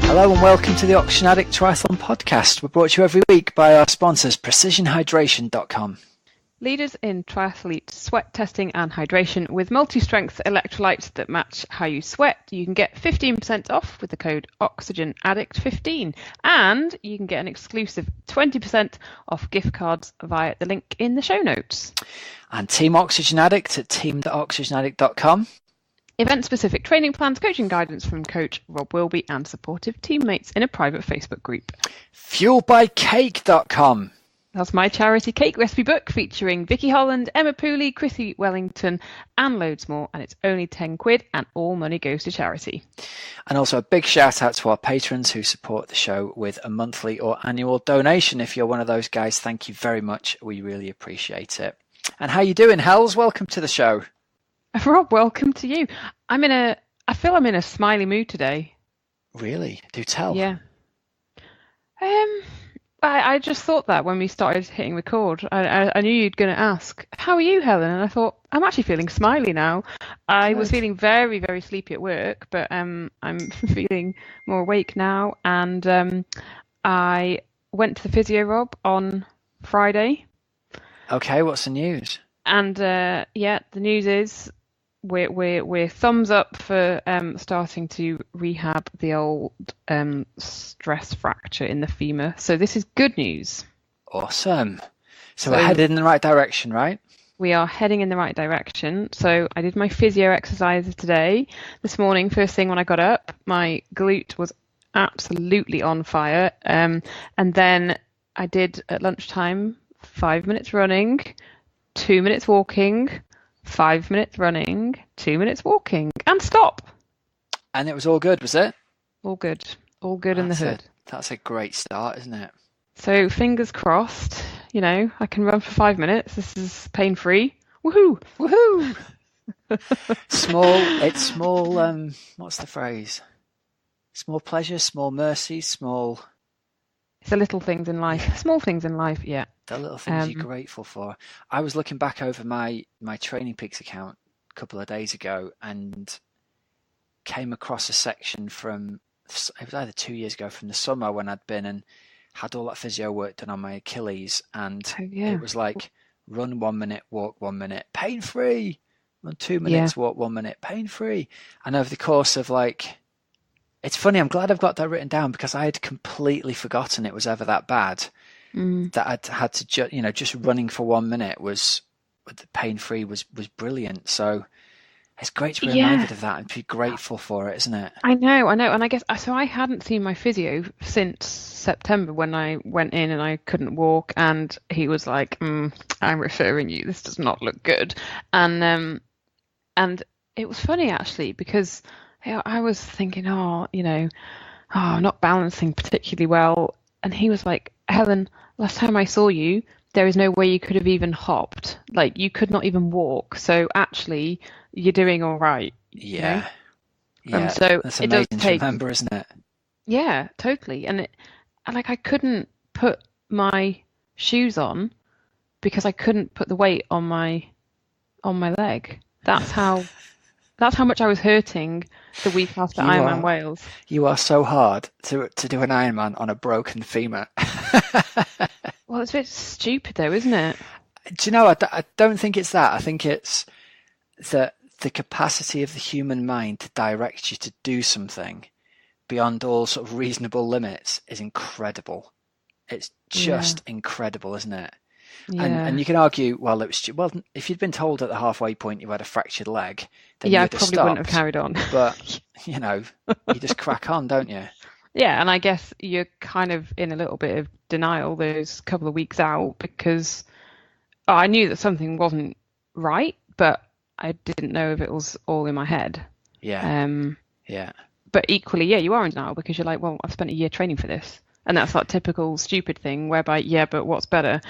Hello and welcome to the Oxygen Addict Triathlon Podcast. We're brought to you every week by our sponsors, precisionhydration.com. Leaders in triathlete sweat testing and hydration with multi-strength electrolytes that match how you sweat. You can get 15% off with the code OxygenAddict15, and you can get an exclusive 20% off gift cards via the link in the show notes. And Team Oxygen Addict at team.oxygenaddict.com. Event-specific training plans, coaching guidance from Coach Rob Wilby, and supportive teammates in a private Facebook group. Fuelbycake.com. That's my charity cake recipe book featuring Vicky Holland, Emma Pooley, Chrissie Wellington, and loads more. And it's only £10 and all money goes to charity. And also a big shout out to our patrons who support the show with a monthly or annual donation. If you're one of those guys, thank you very much. We really appreciate it. And how you doing, Hells? Welcome to the show. Rob, welcome to you. I feel I'm in a smiley mood today. Really? Do tell. Yeah. I just thought that when we started hitting record, I knew you'd going to ask, how are you, Helen? And I thought, I'm actually feeling smiley now. I was feeling very, very sleepy at work, but I'm feeling more awake now. And I went to the physio, Rob, on Friday. Okay, what's the news? And the news is we're thumbs up for starting to rehab the old stress fracture in the femur. So this is good news. Awesome. So we're headed in the right direction, right? We are heading in the right direction. So I did my physio exercises today. This morning, first thing when I got up, my glute was absolutely on fire. And then I did at lunchtime 5 minutes running, 2 minutes walking, 5 minutes running, 2 minutes walking, and stop. And it was all good, was it? All good. All good in the hood. That's a great start, isn't it? So fingers crossed, I can run for 5 minutes. This is pain-free. Woohoo! Woohoo! Small, what's the phrase? Small pleasures, small mercies, small... It's the little things in life. Small things in life, yeah. The little things you're grateful for. I was looking back over my Training Peaks account a couple of days ago and came across a section from, it was either 2 years ago, from the summer when I'd been and had all that physio work done on my Achilles. And it was like, run 1 minute, walk 1 minute, pain-free. Run 2 minutes, walk 1 minute, pain-free. And over the course of it's funny, I'm glad I've got that written down because I had completely forgotten it was ever that bad. That I'd had to just running for 1 minute was pain-free was brilliant. So it's great to be reminded of that and be grateful for it, isn't it? I know. And I guess, so I hadn't seen my physio since September when I went in and I couldn't walk and he was like, I'm referring you, this does not look good. And it was funny actually because I was thinking, I'm not balancing particularly well. And he was like, Helen, last time I saw you, there is no way you could have even hopped. Like, you could not even walk. So actually, you're doing all right. Yeah. Yeah. So that's it amazing does take... to remember, isn't it? Yeah, totally. And I couldn't put my shoes on because I couldn't put the weight on my leg. That's how much I was hurting the week after Ironman Wales. You are so hard to do an Ironman on a broken femur. Well, it's a bit stupid though, isn't it? Do you know, I don't think it's that. I think it's that the capacity of the human mind to direct you to do something beyond all sort of reasonable limits is incredible. It's just incredible, isn't it? Yeah. And you can argue, well, if you'd been told at the halfway point you had a fractured leg, then you'd I have probably stopped. wouldn't have carried on. But, you just crack on, don't you? Yeah, and I guess you're kind of in a little bit of denial those couple of weeks out because I knew that something wasn't right, but I didn't know if it was all in my head. Yeah. Yeah. But equally, you are in denial because you're like, well, I've spent a year training for this. And that's that typical stupid thing whereby, but what's better?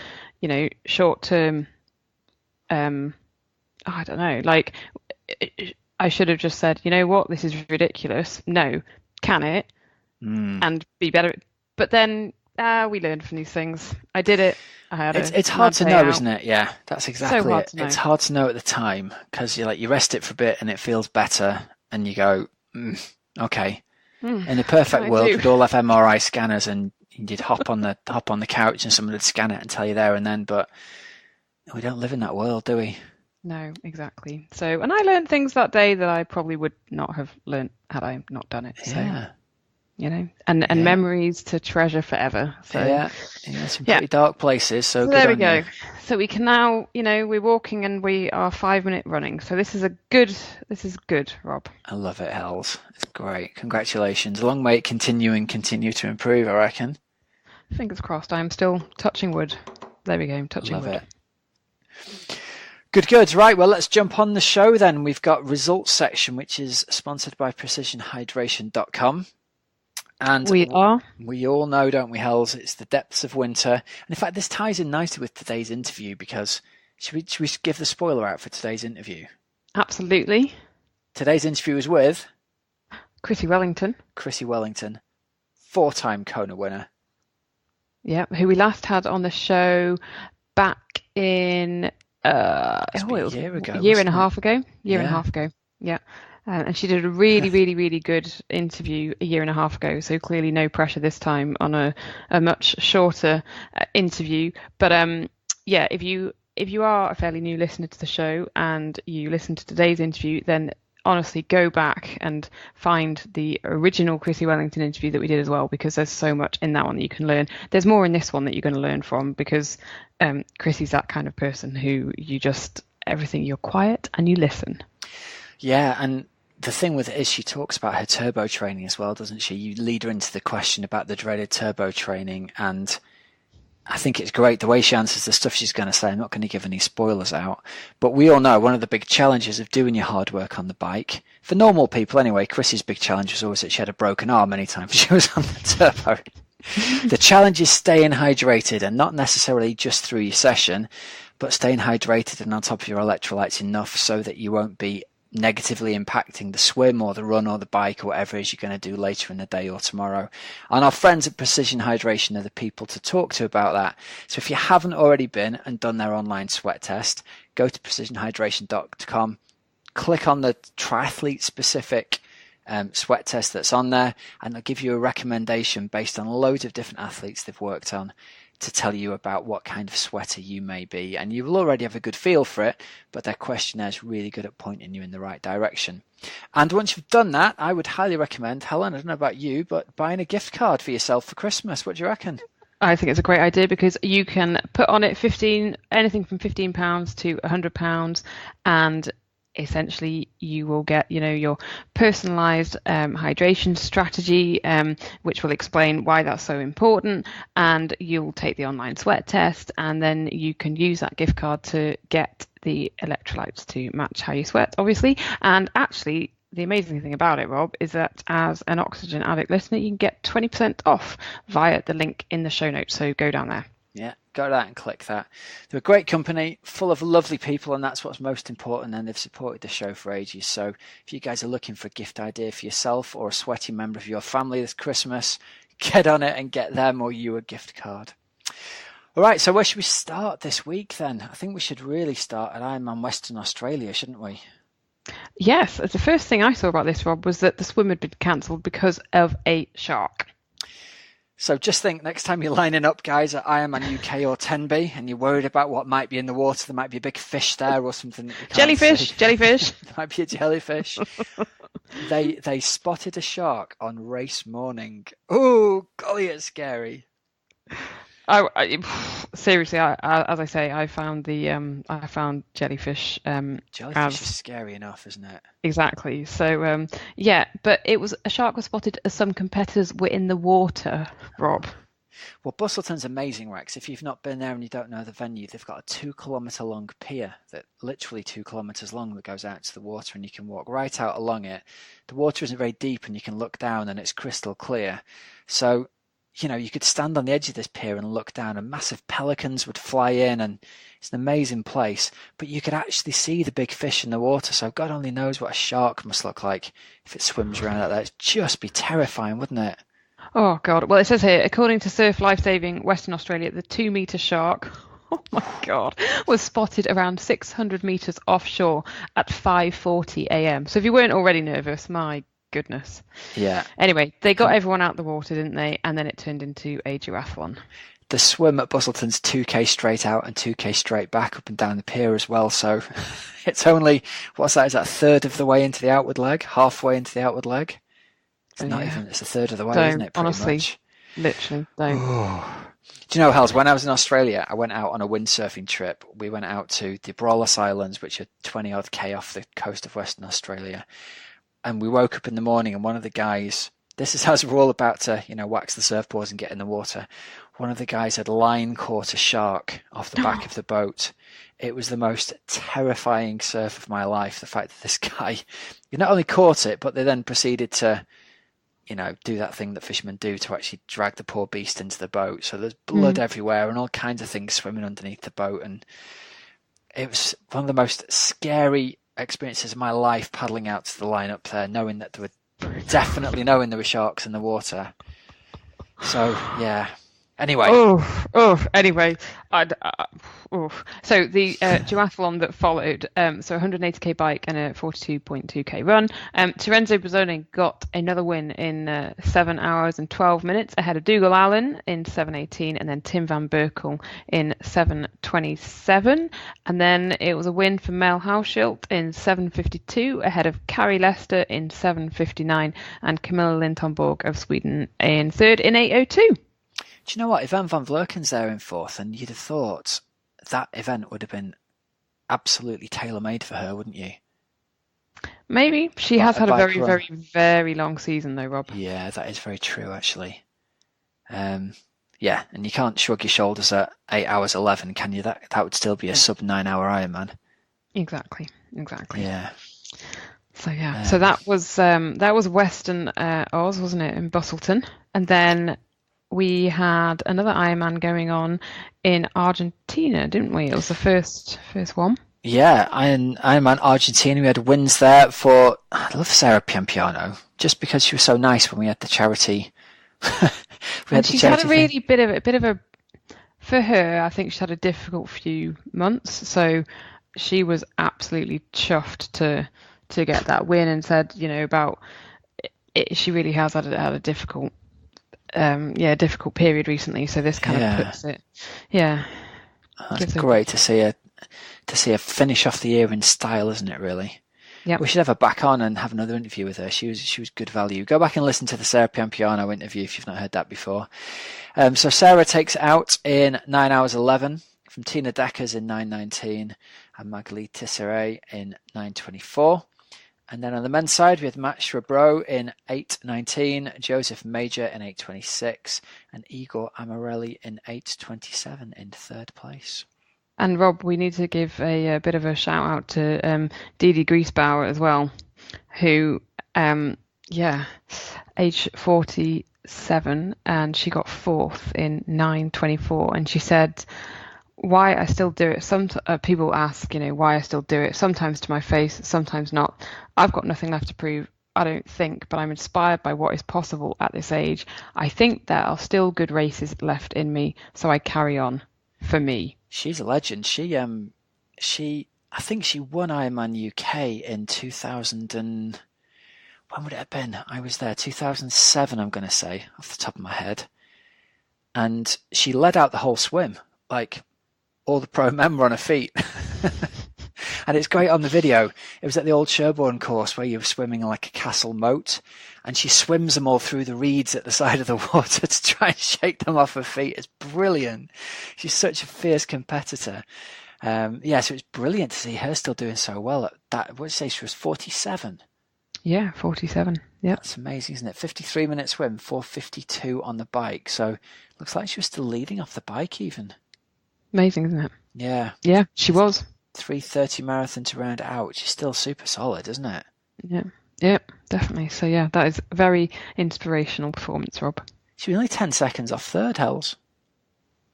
Short term, I don't know, like I should have just said, you know what, this is ridiculous. No, can it? And be better. But then we learned from these things. I did it. It's hard to know, isn't it? Yeah, that's exactly so hard it. To know. It's hard to know at the time because you rest it for a bit and it feels better and you go, okay. In a perfect I world, do. we'd all have MRI scanners, and you'd hop on the couch, and someone would scan it and tell you there and then. But we don't live in that world, do we? No, exactly. So, and I learned things that day that I probably would not have learnt had I not done it. So, Yeah, and yeah, memories to treasure forever. So, yeah. Some pretty dark places. So so good there we on go. you. So we can now, we're walking and we are 5 minute running. So this is good, Rob. I love it, Hells. It's great. Congratulations. A long way it continue to improve, I reckon. Fingers crossed. I'm still touching wood. There we go. Touching Love wood. it. Good. Right, well, let's jump on the show then. We've got results section, which is sponsored by precisionhydration.com. And We all know, don't we, Hells, it's the depths of winter. And in fact, this ties in nicely with today's interview, because should we give the spoiler out for today's interview? absolutely. Today's interview is with Chrissie Wellington. Chrissie Wellington, 4-time Kona winner. Yeah, who we last had on the show back in It was a year ago. a year and a wasn't half ago. Yeah. And a half ago. Yeah. And she did a really, really, really good interview a year and a half ago. So clearly no pressure this time on a much shorter interview. But yeah, if you are a fairly new listener to the show and you listen to today's interview, then honestly go back and find the original Chrissie Wellington interview that we did as well, because there's so much in that one that you can learn. There's more in this one that you're going to learn from, because Chrissie's that kind of person who everything, you're quiet and you listen. Yeah, and the thing with it is she talks about her turbo training as well, doesn't she? You lead her into the question about the dreaded turbo training, and I think it's great the way she answers the stuff she's going to say. I'm not going to give any spoilers out, but we all know one of the big challenges of doing your hard work on the bike, for normal people anyway, Chrissy's big challenge was always that she had a broken arm any time she was on the turbo. The challenge is staying hydrated, and not necessarily just through your session, but staying hydrated and on top of your electrolytes enough so that you won't be negatively impacting the swim or the run or the bike or whatever it is you're going to do later in the day or tomorrow. And our friends at Precision Hydration are the people to talk to about that. So if you haven't already been and done their online sweat test, go to precisionhydration.com, click on the triathlete specific sweat test that's on there, and they'll give you a recommendation based on loads of different athletes they've worked on to tell you about what kind of sweater you may be. And you will already have a good feel for it, but their questionnaire is really good at pointing you in the right direction. And once you've done that, I would highly recommend, Helen, I don't know about you, but buying a gift card for yourself for Christmas. What do you reckon? I think it's a great idea, because you can put on it anything from £15 to £100, and essentially you will get your personalized hydration strategy, which will explain why that's so important, and you'll take the online sweat test, and then you can use that gift card to get the electrolytes to match how you sweat, obviously. And actually, the amazing thing about it, Rob, is that as an Oxygen Addict listener, you can get 20% off via the link in the show notes, so go down there. Yeah, go to that and click that. They're a great company, full of lovely people, and that's what's most important, and they've supported the show for ages. So if you guys are looking for a gift idea for yourself or a sweaty member of your family this Christmas, get on it and get them or you a gift card. All right, so where should we start this week then? I think we should really start at Ironman Western Australia, shouldn't we? Yes, the first thing I saw about this, Rob, was that the swim had been cancelled because of a shark. So just think, next time you're lining up, guys, at Ironman UK or 10B, and you're worried about what might be in the water, there might be a big fish there or something that you can't Jellyfish. There might be a jellyfish. They spotted a shark on race morning. Oh, golly, it's scary. Seriously, as I say, I found jellyfish. Jellyfish is scary enough, isn't it? Exactly. So yeah, but a shark was spotted as some competitors were in the water, Rob. Well, Busselton's amazing, Rex. If you've not been there and you don't know the venue, they've got a 2-kilometre long pier that literally 2 kilometres long that goes out to the water, and you can walk right out along it. The water isn't very deep, and you can look down and it's crystal clear. So you could stand on the edge of this pier and look down, and massive pelicans would fly in, and it's an amazing place. But you could actually see the big fish in the water, so God only knows what a shark must look like if it swims around like that. It'd just be terrifying, wouldn't it? Oh, God. Well, it says here, according to Surf Lifesaving Western Australia, the 2-metre shark, oh my God, was spotted around 600 metres offshore at 5:40 a.m. So if you weren't already nervous, my goodness. Yeah. Anyway, they got everyone out the water, didn't they? And then it turned into a duathlon. The swim at Busselton's 2k straight out and 2k straight back up and down the pier as well. So it's only, what's that? Is that a third of the way into the outward leg? Halfway into the outward leg? It's not even, it's a third of the way, isn't it? Pretty honestly, much. Literally, don't. Do you know, Hells, when I was in Australia, I went out on a windsurfing trip. We went out to the Abrolhos Islands, which are 20 odd K off the coast of Western Australia. And we woke up in the morning and one of the guys, this is as we're all about to, wax the surfboards and get in the water. One of the guys had line caught a shark off the back of the boat. It was the most terrifying surf of my life. The fact that this guy, he not only caught it, but they then proceeded to, do that thing that fishermen do to actually drag the poor beast into the boat. So there's blood everywhere and all kinds of things swimming underneath the boat. And it was one of the most scary experiences of my life paddling out to the line up there, knowing that there were sharks in the water. So, yeah. Anyway. Anyway. So the duathlon that followed, so 180k bike and a 42.2k run. Terenzo Bozzone got another win in 7 hours and 12 minutes ahead of Dougal Allen in 7:18 and then Tim van Berkel in 7:27. And then it was a win for Mel Hauschild in 7:52 ahead of Carrie Lester in 7:59 and Camilla Lintonborg of Sweden in third in 8:02. Do you know what? Yvonne van Vlerken's there in fourth, and you'd have thought that event would have been absolutely tailor-made for her, wouldn't you? Maybe. She has had a very, very, very long season, though, Rob. Yeah, that is very true, actually. Yeah, and you can't shrug your shoulders at 8 hours 11, can you? That would still be a sub 9 hour Ironman. Exactly. Yeah. So yeah, so that was Western Oz, wasn't it, in Busselton, and then we had another Ironman going on in Argentina, didn't we? It was the first one. Yeah, Ironman Argentina. We had wins there for, I love Sarah Piampiano, just because she was so nice when we had the charity. She's had a really bit of a, for her, I think she's had a difficult few months. So she was absolutely chuffed to get that win and said, about it, she really has had a difficult difficult period recently, so this kind of puts it. It's great to see her finish off the year in style, isn't it? Really. Yeah. We should have her back on and have another interview with her. She was good value. Go back and listen to the Sarah Piampiano interview if you've not heard that before. So Sarah takes it out in 9 hours 11 from Tina Deckers in 9:19 and Magali Tisseret in 9:24. And then on the men's side, we had Matt Shrabro in 8:19, Joseph Major in 8:26, and Igor Amarelli in 8:27 in third place. And Rob, we need to give a bit of a shout out to Didi Griesbauer as well, who, age 47, and she got fourth in 9:24, and she said, why I still do it. Some people ask, why I still do it. Sometimes to my face, sometimes not. I've got nothing left to prove, I don't think, but I'm inspired by what is possible at this age. I think there are still good races left in me, so I carry on. For me, she's a legend. She I think she won Ironman UK in 2000 and when would it have been? I was there 2007. I'm going to say off the top of my head, and she led out the whole swim like. All the pro men were on her feet. And it's great on the video. It was at the old Sherborne course where you were swimming like a castle moat, and she swims them all through the reeds at the side of the water to try and shake them off her feet. It's brilliant. She's such a fierce competitor. So it's brilliant to see her still doing so well at that. What did you say? She was 47. Yeah, 47. Yeah. That's amazing, isn't it? 53-minute swim, 4:52 on the bike. So looks like she was still leading off the bike even. Amazing, isn't it? Yeah. Yeah, she was. 3:30 marathon to round it out, which is still super solid, isn't it? Yeah, definitely. So yeah, that is a very inspirational performance, Rob. She was only 10 seconds off third, Hells.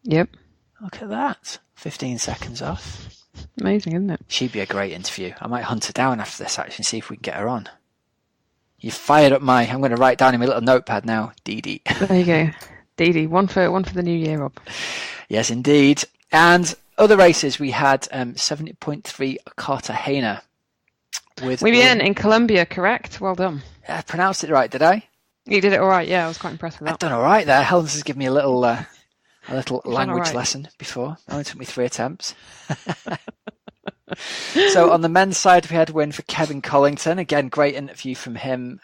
Yep. Look at that. 15 seconds off. Amazing, isn't it? She'd be a great interview. I might hunt her down after this actually and see if we can get her on. You fired up I'm going to write down in my little notepad now, Didi. There you go. Didi, one for the new year, Rob. Yes, indeed. And other races, we had 70.3 Cartagena. Muy bien, in Colombia, correct? Well done. I pronounced it right, did I? You did it all right. Yeah, I was quite impressed with I've that. done all right there. Helen's has given me a little You've done all language right. lesson before. It only took me 3 attempts. So on the men's side, we had a win for Kevin Collington. Again, great interview from him.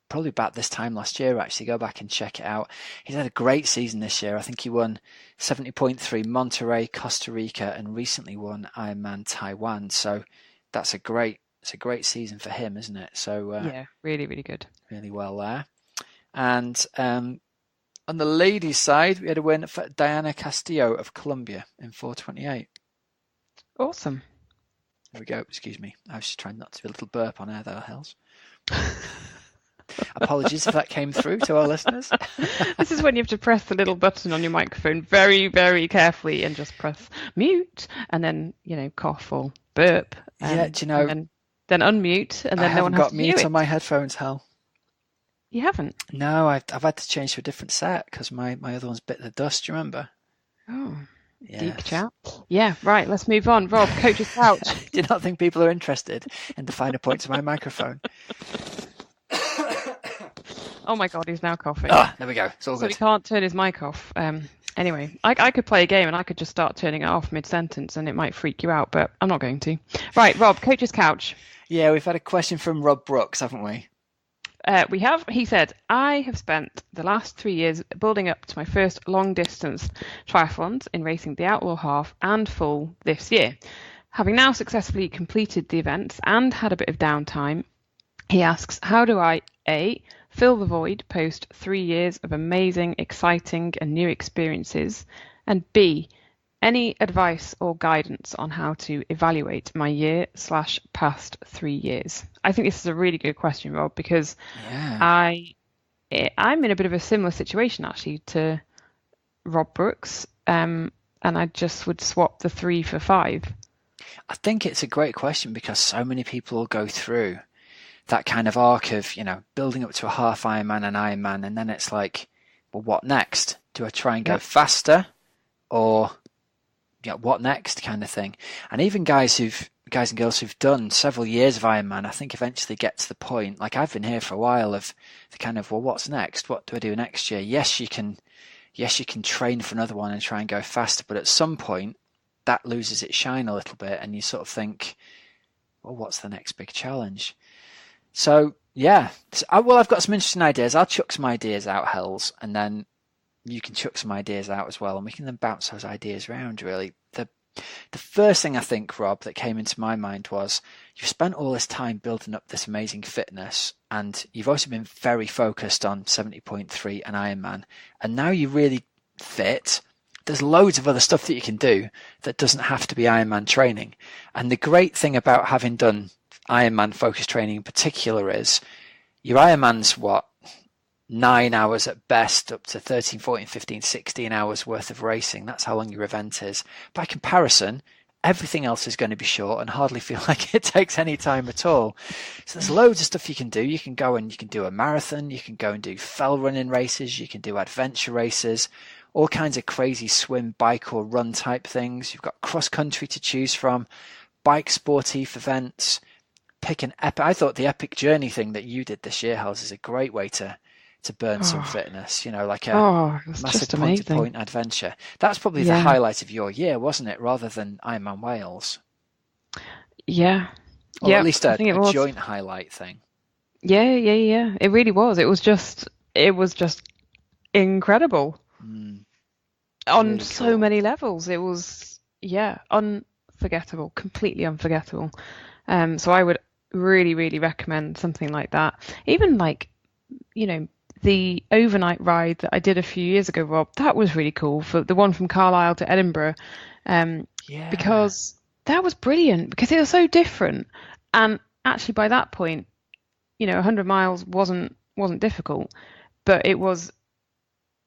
Probably about this time last year, actually. Go back and check it out. He's had a great season this year. I think he won 70.3 Monterey, Costa Rica, and recently won Ironman Taiwan. So it's a great season for him, isn't it? So Yeah, really, really good. really well there. And on the ladies' side, we had a win for Diana Castillo of Colombia in 4:28. Awesome. There we go. Excuse me. I was just trying not to be a little burp on air there, Hells. Apologies if that came through to our listeners. This is when you have to press the little button on your microphone very, very carefully and just press mute and then, cough or burp. Yeah, do you know? And then unmute and then I no one haven't has got to hear mute it. on my headphones, Hel. You haven't? No, I've had to change to a different set because my other one's bit the dust. Do you remember? Oh, Yes. deep chat. Yeah, right. Let's move on. Rob, coach's couch. Do you not think people are interested in the finer points of my microphone? Oh my God, he's now coughing. There we go. It's all So good. he can't turn his mic off. Anyway, I could play a game and I could just start turning it off mid-sentence and it might freak you out, but I'm not going to. Right, Rob, coach's couch. Yeah, we've had a question from Rob Brooks, haven't we? We have. He said, I have spent the last 3 years building up to my first long-distance triathlons in racing the Outlaw Half and Full this year. Having now successfully completed the events and had a bit of downtime, he asks, how do I, A, fill the void post 3 years of amazing, exciting and new experiences, and B, any advice or guidance on how to evaluate my year/past 3 years? I think this is a really good question, Rob, because I'm in a bit of a similar situation actually to Rob Brooks, and I just would swap the 3 for 5. I think it's a great question because so many people will go through that kind of arc of, building up to a half Ironman and Ironman, and then it's like, well, what next? Do I try and go faster, or what next kind of thing? And even guys and girls who've done several years of Ironman, I think eventually get to the point, like I've been here for a while, of the kind of, well, what's next? What do I do next year? Yes, you can train for another one and try and go faster, but at some point that loses its shine a little bit, and you sort of think, well, what's the next big challenge? So yeah, I've got some interesting ideas. I'll chuck some ideas out, Hells, and then you can chuck some ideas out as well, and we can then bounce those ideas around, really. The first thing I think, Rob, that came into my mind was you've spent all this time building up this amazing fitness, and you've also been very focused on 70.3 and Ironman, and now you're really fit. There's loads of other stuff that you can do that doesn't have to be Ironman training. And the great thing about having done Ironman focused training in particular is your Ironman's 9 hours at best, up to 13, 14, 15, 16 hours worth of racing. That's how long your event is. By comparison, everything else is going to be short and hardly feel like it takes any time at all. So there's loads of stuff you can do. You can go and you can do a marathon, you can go and do fell running races, you can do adventure races, all kinds of crazy swim, bike or run type things. You've got cross country to choose from, bike sportif events. Pick an epic. I thought the epic journey thing that you did this year, Hals, is a great way to burn some fitness, like a massive point-to-point adventure. That's probably the highlight of your year, wasn't it, rather than Ironman Wales? Yeah. Or at least a joint highlight thing. Yeah. It really was. It was just incredible on really so many levels. It was, unforgettable, completely unforgettable. So I would really, really recommend something like that. Even the overnight ride that I did a few years ago, Rob, that was really cool, for the one from Carlisle to Edinburgh, because that was brilliant, because it was so different. And actually by that point, 100 miles wasn't difficult, but it was,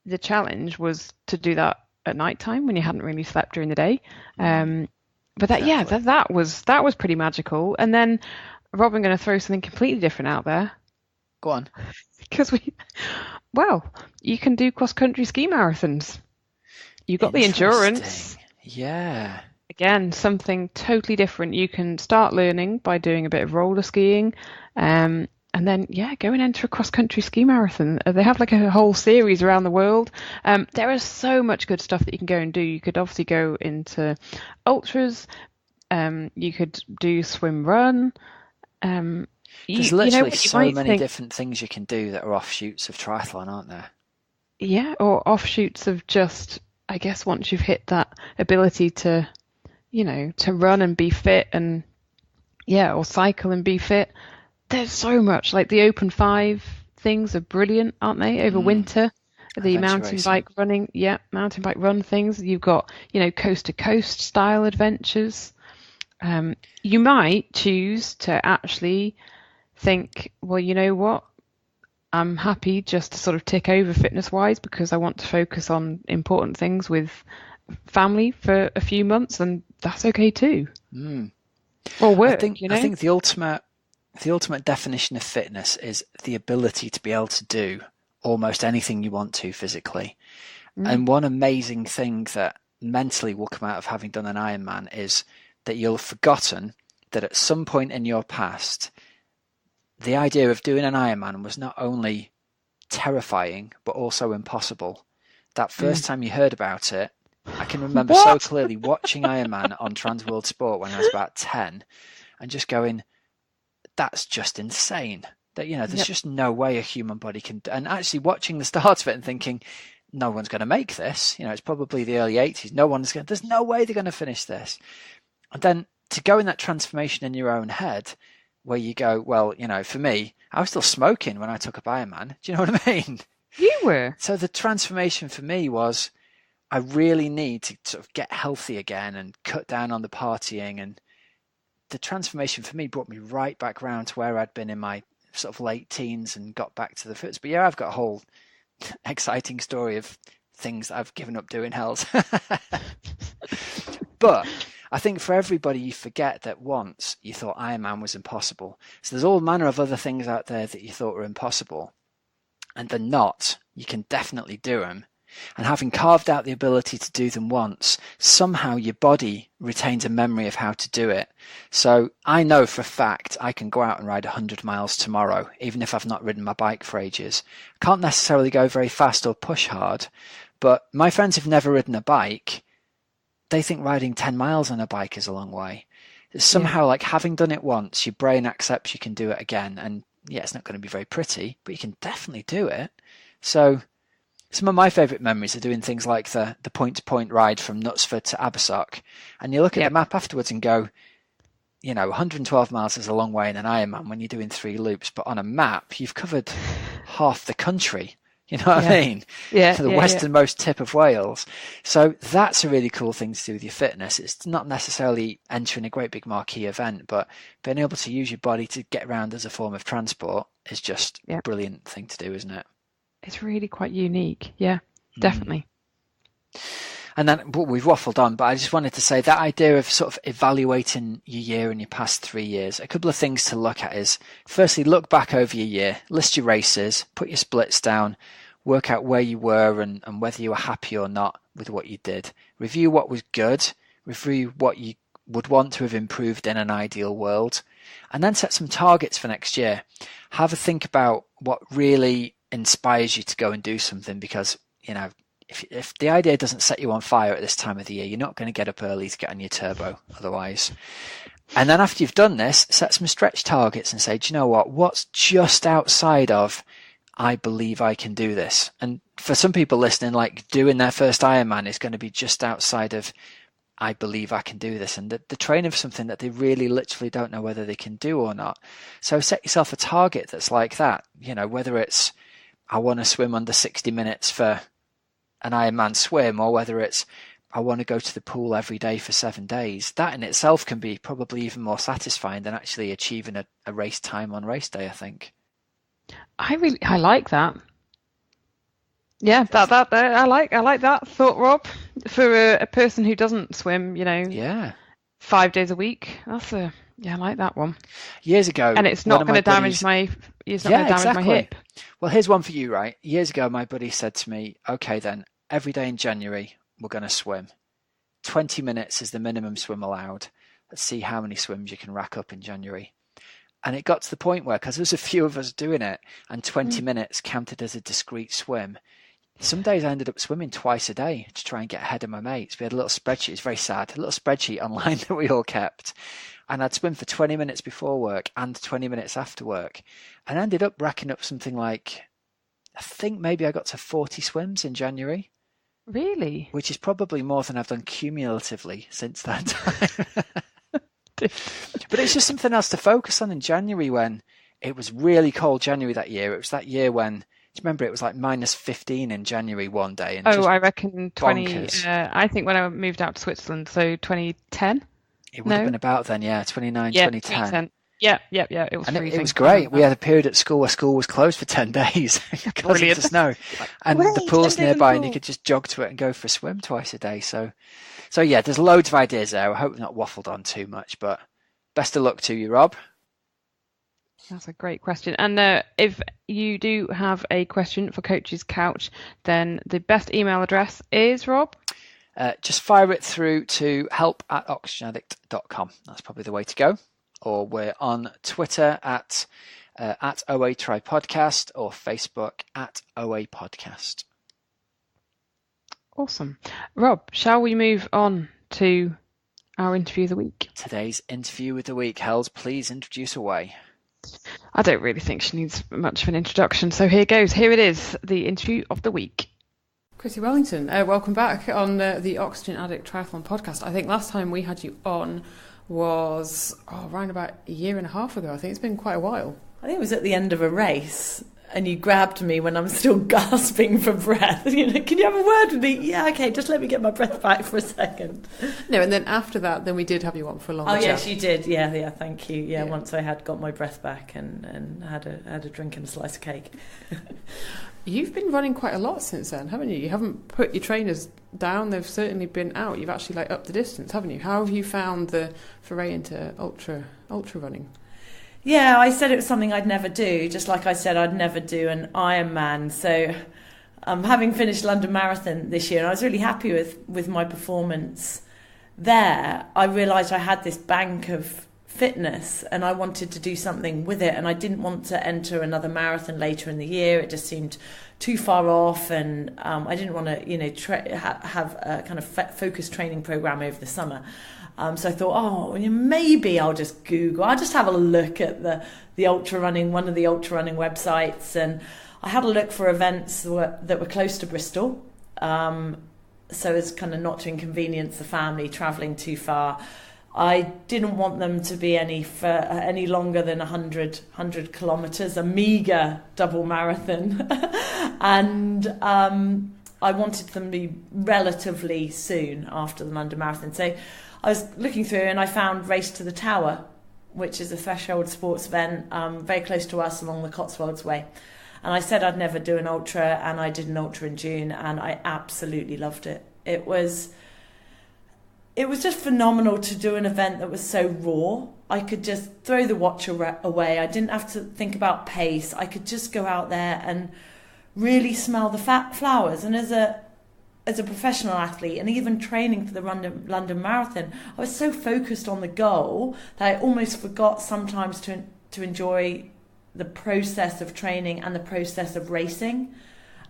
the challenge was to do that at night time when you hadn't really slept during the day. But that was pretty magical. And then, Rob, I'm going to throw something completely different out there. Go on. Because you can do cross-country ski marathons. You've got the endurance. Yeah. Again, something totally different. You can start learning by doing a bit of roller skiing. And then, yeah, go and enter a cross-country ski marathon. They have like a whole series around the world. There is so much good stuff that you can go and do. You could obviously go into ultras. You could do swim run. There's You know literally what you so might many think, different things you can do that are offshoots of triathlon, aren't there? yeah, or offshoots of just, I guess, once you've hit that ability to, to run and be fit and, yeah, or cycle and be fit. There's so much. Like the Open 5 things are brilliant, aren't they? Over winter, the Adventure mountain racing. bike running, yeah, mountain bike run things. You've got, coast to coast style adventures. You might choose to actually think, well, you know what? I'm happy just to sort of tick over fitness wise because I want to focus on important things with family for a few months, and that's okay too. Or I work, think I think the ultimate definition of fitness is the ability to be able to do almost anything you want to physically. And one amazing thing that mentally will come out of having done an Ironman is that you'll have forgotten that at some point in your past, the idea of doing an Ironman was not only terrifying, but also impossible. That first time you heard about it, I can remember so What? clearly watching Ironman on Trans World Sport when I was about 10 and just going, that's just insane. That, there's Yep. just no way a human body can. And actually watching the start of it and thinking, no one's going to make this. It's probably the early 80s. There's no way they're going to finish this. And then to go in that transformation in your own head where you go, well, for me, I was still smoking when I took up Ironman. Do you know what I mean? You were. So the transformation for me was I really need to sort of get healthy again and cut down on the partying. And the transformation for me brought me right back round to where I'd been in my sort of late teens and got back to the foots. But yeah, I've got a whole exciting story of things that I've given up doing hells. But I think for everybody, you forget that once you thought Ironman was impossible. So there's all manner of other things out there that you thought were impossible. And they're not. You can definitely do them. And having carved out the ability to do them once, somehow your body retains a memory of how to do it. So I know for a fact I can go out and ride 100 miles tomorrow, even if I've not ridden my bike for ages. I can't necessarily go very fast or push hard, but my friends who've never ridden a bike, they think riding 10 miles on a bike is a long way. It's somehow like having done it once, your brain accepts you can do it again. And yeah, it's not going to be very pretty, but you can definitely do it. So some of my favourite memories are doing things like the point-to-point ride from Knutsford to Abersock. And you look at the map afterwards and go, 112 miles is a long way in an Ironman when you're doing 3 loops. But on a map, you've covered half the country. You know what I mean? Yeah. To the westernmost tip of Wales. So that's a really cool thing to do with your fitness. It's not necessarily entering a great big marquee event, but being able to use your body to get around as a form of transport is just a brilliant thing to do, isn't it? It's really quite unique. Yeah, definitely. And then we've waffled on, but I just wanted to say that idea of sort of evaluating your year and your past 3 years, a couple of things to look at is, firstly, look back over your year, list your races, put your splits down, work out where you were and whether you were happy or not with what you did. Review what was good, review what you would want to have improved in an ideal world, and then set some targets for next year. Have a think about what really inspires you to go and do something, because, if the idea doesn't set you on fire at this time of the year, you're not going to get up early to get on your turbo otherwise. And then after you've done this, set some stretch targets and say, do you know what's just outside of, I believe I can do this. And for some people listening, like doing their first Ironman is going to be just outside of, I believe I can do this. And the training for something that they really literally don't know whether they can do or not. So set yourself a target that's like that, whether it's, I want to swim under 60 minutes for an Ironman swim, or whether it's, I want to go to the pool every day for 7 days. That in itself can be probably even more satisfying than actually achieving a race time on race day, I think. I like that. Yeah, that I like that thought, Rob. For a person who doesn't swim, Yeah. 5 days a week, I like that one. Years ago, and it's not going to damage my hip. Well, here's one for you, right? Years ago, my buddy said to me, okay, then every day in January, we're going to swim. 20 minutes is the minimum swim allowed. Let's see how many swims you can rack up in January. And it got to the point where, because there was a few of us doing it, and 20 minutes counted as a discrete swim, some days I ended up swimming twice a day to try and get ahead of my mates. We had a little spreadsheet, it's very sad, a little spreadsheet online that we all kept. And I'd swim for 20 minutes before work and 20 minutes after work. And I ended up racking up something like, I think maybe I got to 40 swims in January. Really? Which is probably more than I've done cumulatively since that time. But it's just something else to focus on in January when it was really cold January that year. It was that year when, do you remember it was like minus 15 in January one day? And I reckon 20, I think when I moved out to Switzerland, so 2010? It would have been about then, 2010. Yeah. It was freezing. It was great. We had a period at school where school was closed for 10 days because of the snow. And the pool's nearby and you could just jog to it and go for a swim twice a day. So yeah, there's loads of ideas there. I hope I've not waffled on too much, but best of luck to you, Rob. That's a great question. And if you do have a question for Coach's Couch, then the best email address is, Rob? Just fire it through to help@oxygenaddict.com. That's probably the way to go. Or we're on Twitter at OA Try Podcast or Facebook at OA Podcast. Awesome. Rob, shall we move on to our interview of the week? Today's interview of the week. Hels, please introduce away. I don't really think she needs much of an introduction, so here goes. Here it is, the interview of the week. Chrissie Wellington, welcome back on the Oxygen Addict Triathlon podcast. I think last time we had you on was around about a year and a half ago. I think it's been quite a while. I think it was at the end of a race, and you grabbed me when I'm still gasping for breath. Can you have a word with me? Yeah, okay, just let me get my breath back for a second. No, and then after that, then we did have you on for a longer chat. Yes, you did. Yeah, thank you. Yeah, once I had got my breath back and had a drink and a slice of cake. You've been running quite a lot since then, haven't you? You haven't put your trainers down. They've certainly been out. You've actually upped the distance, haven't you? How have you found the foray into ultra running? Yeah, I said it was something I'd never do, just like I said I'd never do an Ironman. So having finished London Marathon this year, and I was really happy with my performance there, I realised I had this bank of fitness and I wanted to do something with it, and I didn't want to enter another marathon later in the year. It just seemed too far off, and I didn't want to have a kind of focused training program over the summer. So I thought, maybe I'll just have a look at the ultra running, one of the ultra running websites, and I had a look for events that were close to Bristol, so it's kind of not to inconvenience the family travelling too far. I didn't want them to be any longer than 100 kilometres, a meagre double marathon, and I wanted them to be relatively soon after the London Marathon. So I was looking through and I found Race to the Tower, which is a threshold sports event very close to us along the Cotswolds Way. And I said I'd never do an ultra, and I did an ultra in June, and I absolutely loved it. It was just phenomenal to do an event that was so raw. I could just throw the watch away. I didn't have to think about pace. I could just go out there and really smell the flowers. And as a professional athlete, and even training for the London Marathon, I was so focused on the goal that I almost forgot sometimes to enjoy the process of training and the process of racing.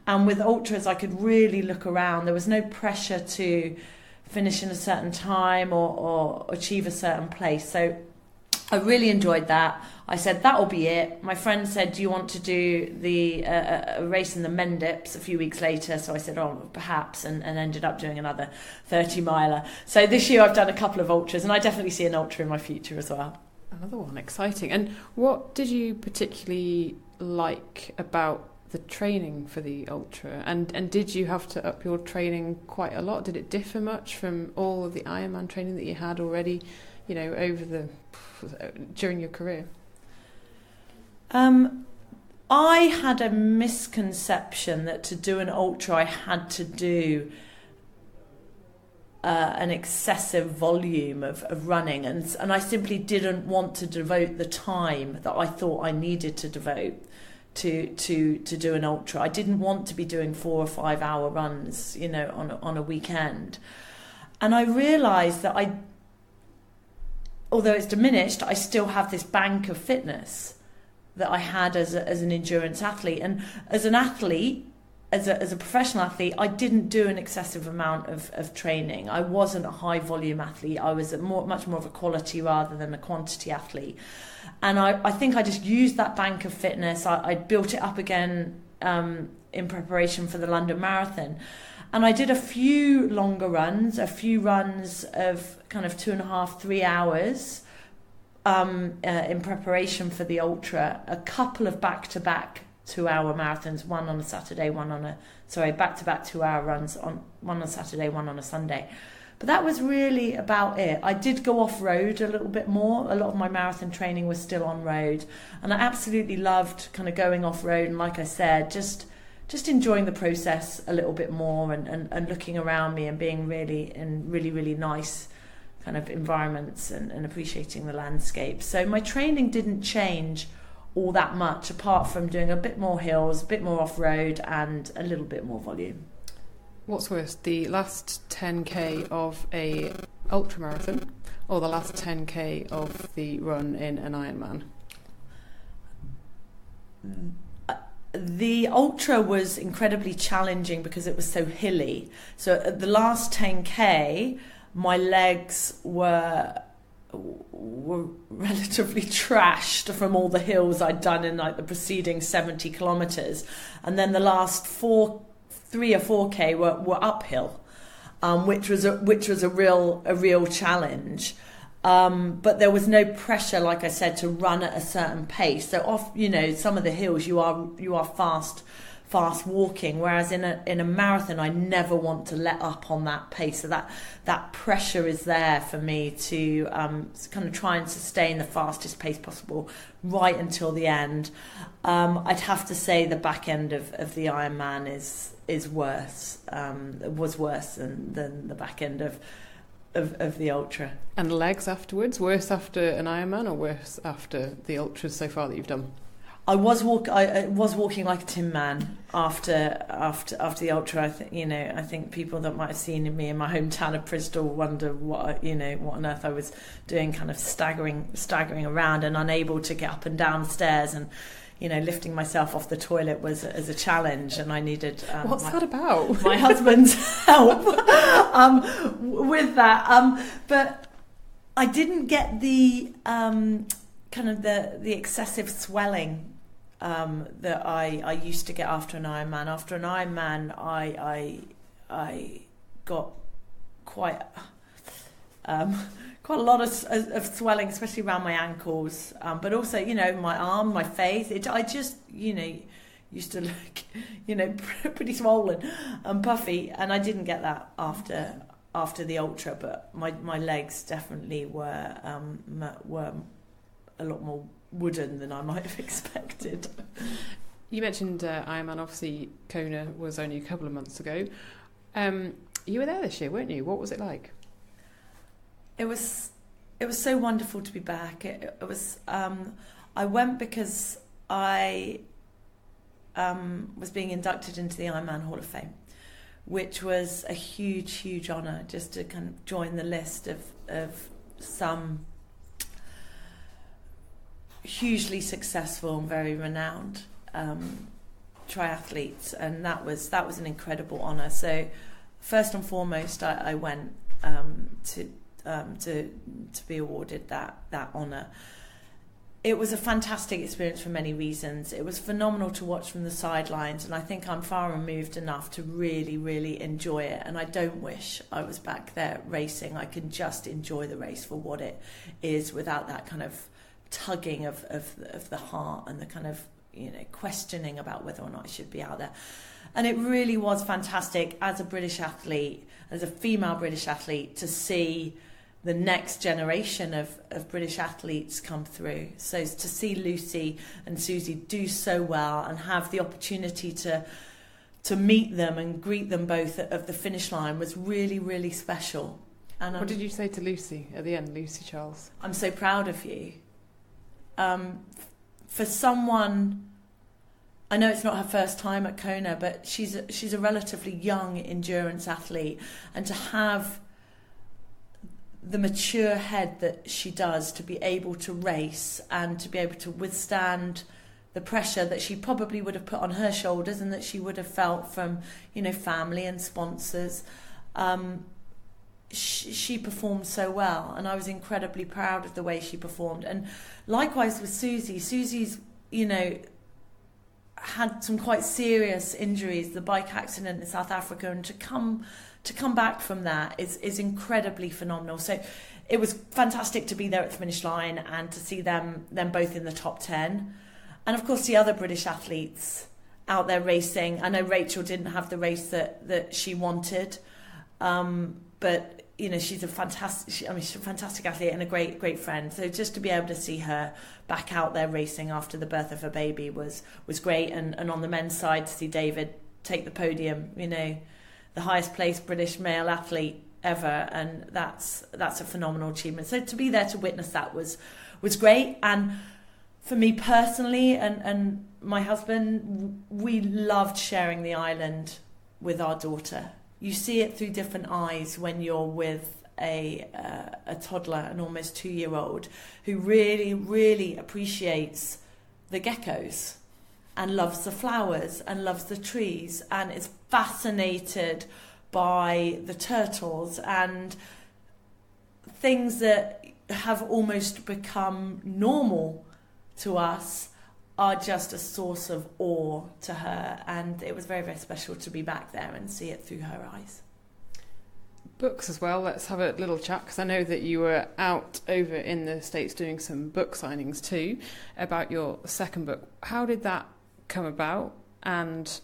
And with ultras, I could really look around. There was no pressure to finish in a certain time or achieve a certain place. So I really enjoyed that. I said, that'll be it. My friend said, do you want to do the a race in the Mendips a few weeks later? So I said, perhaps, and ended up doing another 30-miler. So this year I've done a couple of ultras, and I definitely see an ultra in my future as well. Another one, exciting. And what did you particularly like about the training for the ultra, and did you have to up your training quite a lot? Did it differ much from all of the Ironman training that you had already, during your career? I had a misconception that to do an ultra I had to do an excessive volume of running, and I simply didn't want to devote the time that I thought I needed to devote to do an ultra. I didn't want to be doing 4 or 5 hour runs, on a weekend. And I realised that although it's diminished, I still have this bank of fitness that I had as an endurance athlete. And as an athlete, as a professional athlete, I didn't do an excessive amount of training. I wasn't a high volume athlete. I was much more of a quality rather than a quantity athlete. And I think I just used that bank of fitness. I built it up again in preparation for the London Marathon. And I did a few longer runs, a few runs of kind of 2.5, 3 hours in preparation for the Ultra, a couple of back-to-back 2-hour marathons, one on a Saturday, back-to-back 2-hour runs, one on a Saturday, one on a Sunday. But that was really about it. I did go off-road a little bit more. A lot of my marathon training was still on road. And I absolutely loved kind of going off-road. And like I said, just enjoying the process a little bit more and looking around me and being really in really, really nice kind of environments and appreciating the landscape. So my training didn't change all that much, apart from doing a bit more hills, a bit more off-road and a little bit more volume. What's worse, the last 10k of a ultramarathon or the last 10k of the run in an Ironman? The Ultra was incredibly challenging because it was so hilly. So at the last 10k, my legs were relatively trashed from all the hills I'd done in like the preceding 70 kilometers, and then the last 3 or 4k were uphill, which was a real challenge. But there was no pressure, like I said, to run at a certain pace. So off, some of the hills you are fast walking, whereas in a marathon I never want to let up on that pace. So that pressure is there for me to kind of try and sustain the fastest pace possible right until the end. I'd have to say the back end of the Ironman is worse. It was worse than the back end of the Ultra. And legs afterwards, worse after an Ironman or worse after the Ultras so far that you've done? I was walking like a tin man after the Ultra. I think people that might have seen me in my hometown of Bristol wonder what on earth I was doing, kind of staggering around and unable to get up and down the stairs, and lifting myself off the toilet was as a challenge, and I needed what's that about? My husband's help with that. But I didn't get the kind of the excessive swelling that I used to get after an Ironman. After an Ironman, I got quite a lot of swelling, especially around my ankles, but also my arm, my face. I just used to look pretty swollen and puffy, and I didn't get that after the Ultra. But my legs definitely were a lot more wooden than I might have expected. You mentioned Ironman. Obviously, Kona was only a couple of months ago. You were there this year, weren't you? What was it like? It was so wonderful to be back. It was. I went because I was being inducted into the Ironman Hall of Fame, which was a huge honour, just to kind of join the list of some hugely successful and very renowned triathletes, and that was an incredible honour. So first and foremost, I went to be awarded that honour. It was a fantastic experience for many reasons. It was phenomenal to watch from the sidelines, and I think I'm far removed enough to really enjoy it, and I don't wish I was back there racing. I can just enjoy the race for what it is, without that kind of tugging of the heart and the kind of questioning about whether or not I should be out there. And it really was fantastic as a British athlete, as a female British athlete, to see the next generation of British athletes come through. So to see Lucy and Susie do so well and have the opportunity to meet them and greet them both at the finish line was really special. And what did you say to Lucy at the end, Lucy Charles? I'm so proud of you. For someone, I know it's not her first time at Kona, but she's a relatively young endurance athlete, and to have the mature head that she does to be able to race and to be able to withstand the pressure that she probably would have put on her shoulders and that she would have felt from, family and sponsors. She performed so well, and I was incredibly proud of the way she performed. And likewise with Susie. Susie's, had some quite serious injuries, the bike accident in South Africa, and to come back from that is incredibly phenomenal. So it was fantastic to be there at the finish line and to see them both in the top 10. And of course the other British athletes out there racing. I know Rachel didn't have the race that she wanted, but she's a fantastic athlete and a great friend. So just to be able to see her back out there racing after the birth of her baby was great. And on the men's side, to see David take the podium, the highest placed British male athlete ever, and that's a phenomenal achievement. So to be there to witness that was great. And for me personally and my husband, we loved sharing the island with our daughter. You see it through different eyes when you're with a toddler, an almost 2-year-old, who really, really appreciates the geckos and loves the flowers and loves the trees and is fascinated by the turtles and things that have almost become normal to us are just a source of awe to her. And it was very, very special to be back there and see it through her eyes. Books as well. Let's have a little chat, because I know that you were out over in the States doing some book signings too about your second book. How did that come about, and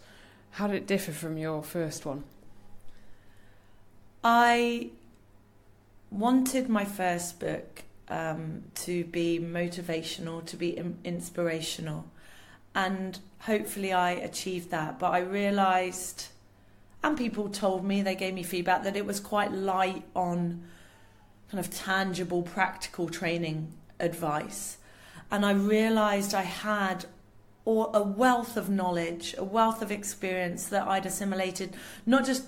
how did it differ from your first one? I wanted my first book to be motivational, to be inspirational, and hopefully I achieved that. But I realised, and people told me, they gave me feedback, that it was quite light on kind of tangible, practical training advice. And I realised I had a wealth of knowledge, a wealth of experience that I'd assimilated, not just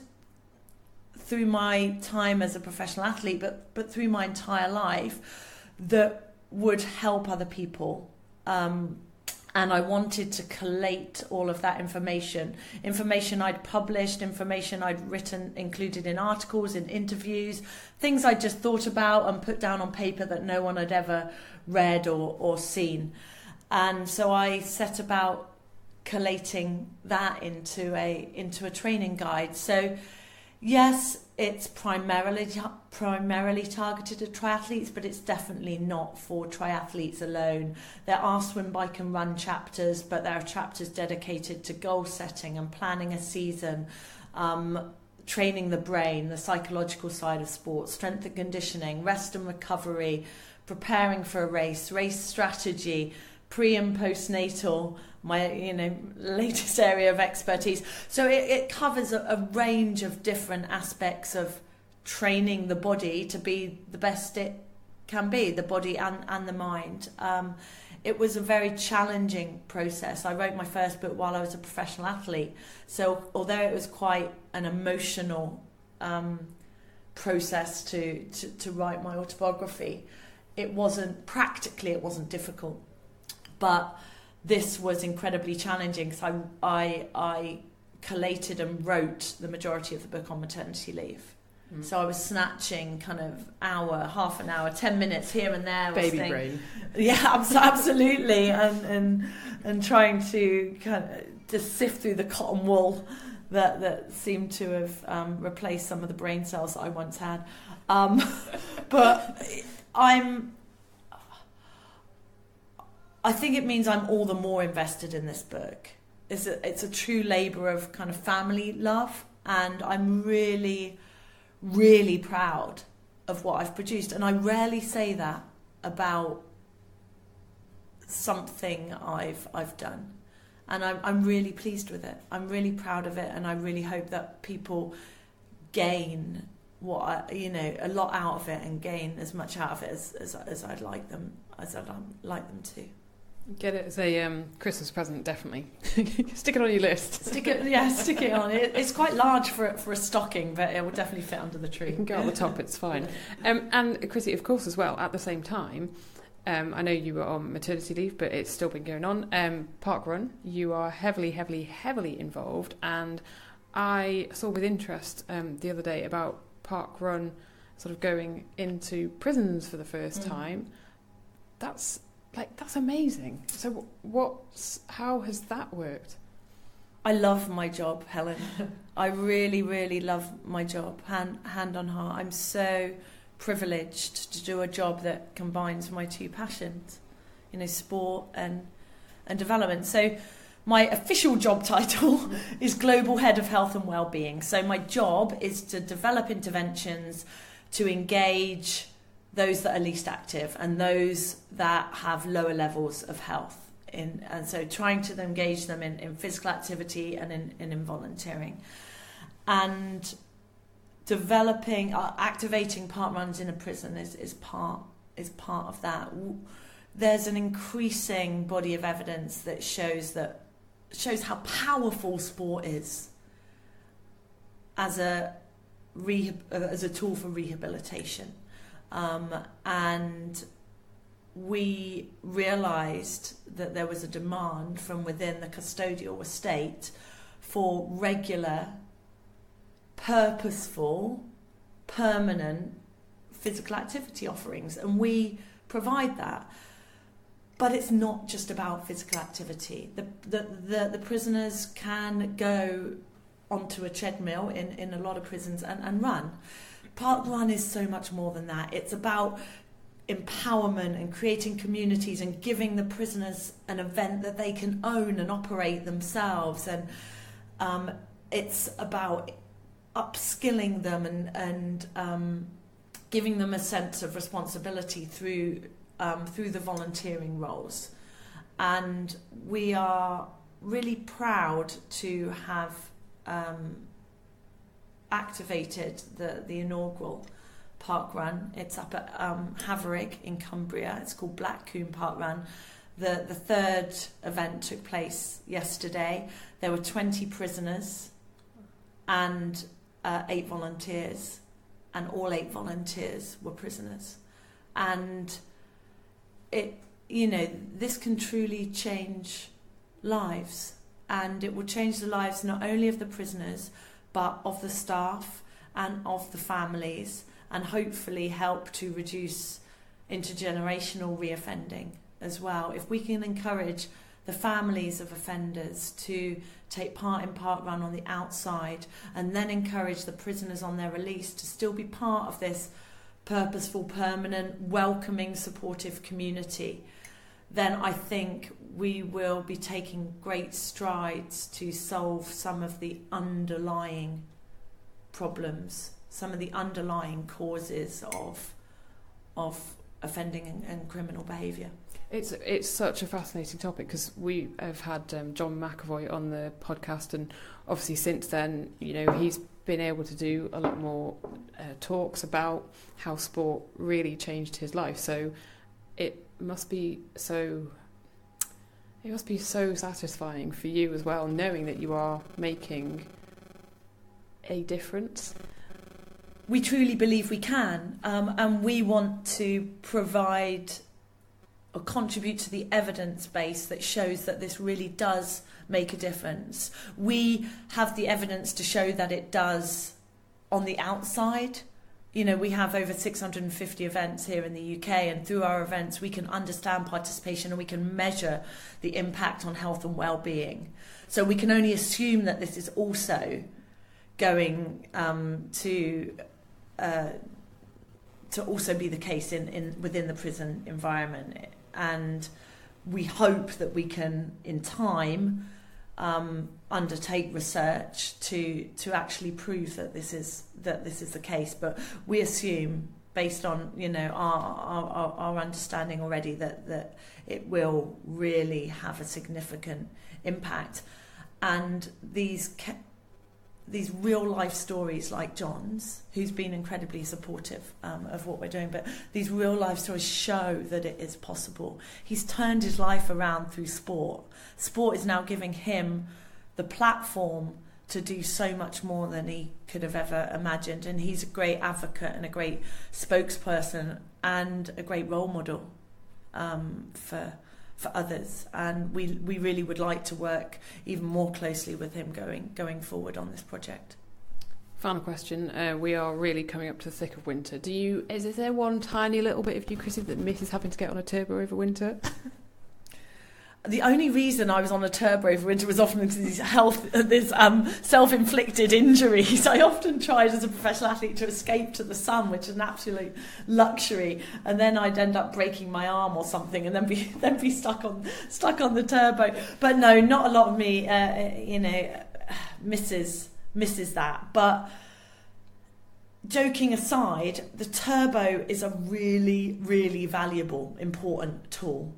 through my time as a professional athlete, but through my entire life, that would help other people. And I wanted to collate all of that information I'd published, information I'd written, included in articles, in interviews, things I just thought about and put down on paper that no one had ever read or seen. And so I set about collating that into a training guide. So yes, it's primarily targeted at triathletes, but it's definitely not for triathletes alone. There are swim, bike and run chapters, but there are chapters dedicated to goal setting and planning a season, training the brain, the psychological side of sports, strength and conditioning, rest and recovery, preparing for a race strategy, pre and postnatal, my latest area of expertise. So it covers a range of different aspects of training the body to be the best it can be, the body and the mind. It was a very challenging process. I wrote my first book while I was a professional athlete, so although it was quite an emotional process to write my autobiography, it wasn't difficult. But this was incredibly challenging because I collated and wrote the majority of the book on maternity leave. Mm. So I was snatching kind of hour, half an hour, 10 minutes here and there. Baby brain. Yeah, absolutely. And trying to kind of just sift through the cotton wool that seemed to have replaced some of the brain cells that I once had. But I think it means I'm all the more invested in this book. It's a true labour of kind of family love, and I'm really, really proud of what I've produced. And I rarely say that about something I've done, and I'm really pleased with it. I'm really proud of it, and I really hope that people gain a lot out of it and gain as much out of it as I'd like them to. Get it as a Christmas present, definitely. Stick it on your list. Stick it on. It's quite large for a stocking, but it will definitely fit under the tree. You can go on the top, it's fine. And Chrissie, of course, as well, at the same time, I know you were on maternity leave, but it's still been going on. Park Run, you are heavily, heavily, heavily involved. And I saw with interest the other day about Park Run sort of going into prisons for the first time. That's amazing. So how has that worked? I love my job, Helen. I really, really love my job, hand on heart. I'm so privileged to do a job that combines my two passions, sport and development. So my official job title is Global Head of Health and Wellbeing. So my job is to develop interventions to engage those that are least active and those that have lower levels of health. And so trying to engage them in physical activity and in volunteering. And activating park runs in a prison is part of that. There's an increasing body of evidence that shows how powerful sport is as a tool for rehabilitation. And we realised that there was a demand from within the custodial estate for regular, purposeful, permanent physical activity offerings, and we provide that. But it's not just about physical activity. The prisoners can go onto a treadmill in a lot of prisons and run. Park Run is so much more than that. It's about empowerment and creating communities and giving the prisoners an event that they can own and operate themselves. And it's about upskilling them and giving them a sense of responsibility through the volunteering roles. And we are really proud to have activated the inaugural Park Run. It's up at Haverig in Cumbria. It's called Black Coombe Park Run. The third event took place yesterday. There were 20 prisoners and 8 volunteers, and all 8 volunteers were prisoners. And this can truly change lives, and it will change the lives not only of the prisoners but of the staff and of the families, and hopefully help to reduce intergenerational reoffending as well. If we can encourage the families of offenders to take part in Park Run on the outside, and then encourage the prisoners on their release to still be part of this purposeful, permanent, welcoming, supportive community, then I think we will be taking great strides to solve some of the underlying problems, some of the underlying causes of offending and criminal behaviour. It's such a fascinating topic, because we have had John McAvoy on the podcast, and obviously since then, he's been able to do a lot more talks about how sport really changed his life. So it must be so satisfying for you as well, knowing that you are making a difference. We truly believe we can, and we want to provide or contribute to the evidence base that shows that this really does make a difference. We have the evidence to show that it does on the outside. We have over 650 events here in the UK, and through our events we can understand participation and we can measure the impact on health and well-being. So we can only assume that this is also going to also be the case within the prison environment. And we hope that we can, in time, undertake research to actually prove that this is the case. But we assume, based on our understanding already, that it will really have a significant impact. And these these real life stories like John's, who's been incredibly supportive of what we're doing, but these real life stories show that it is possible. He's turned his life around through sport. Sport is now giving him the platform to do so much more than he could have ever imagined, and he's a great advocate and a great spokesperson and a great role model for others, and we really would like to work even more closely with him going forward on this project. Final question. We are really coming up to the thick of winter. Is there one tiny little bit of you, Chrissie, that misses having to get on a turbo over winter? The only reason I was on a turbo over winter was often these self-inflicted injuries. I often tried as a professional athlete to escape to the sun, which is an absolute luxury, and then I'd end up breaking my arm or something, and then be stuck on the turbo. But no, not a lot of me, misses that. But joking aside, the turbo is a really, really valuable, important tool,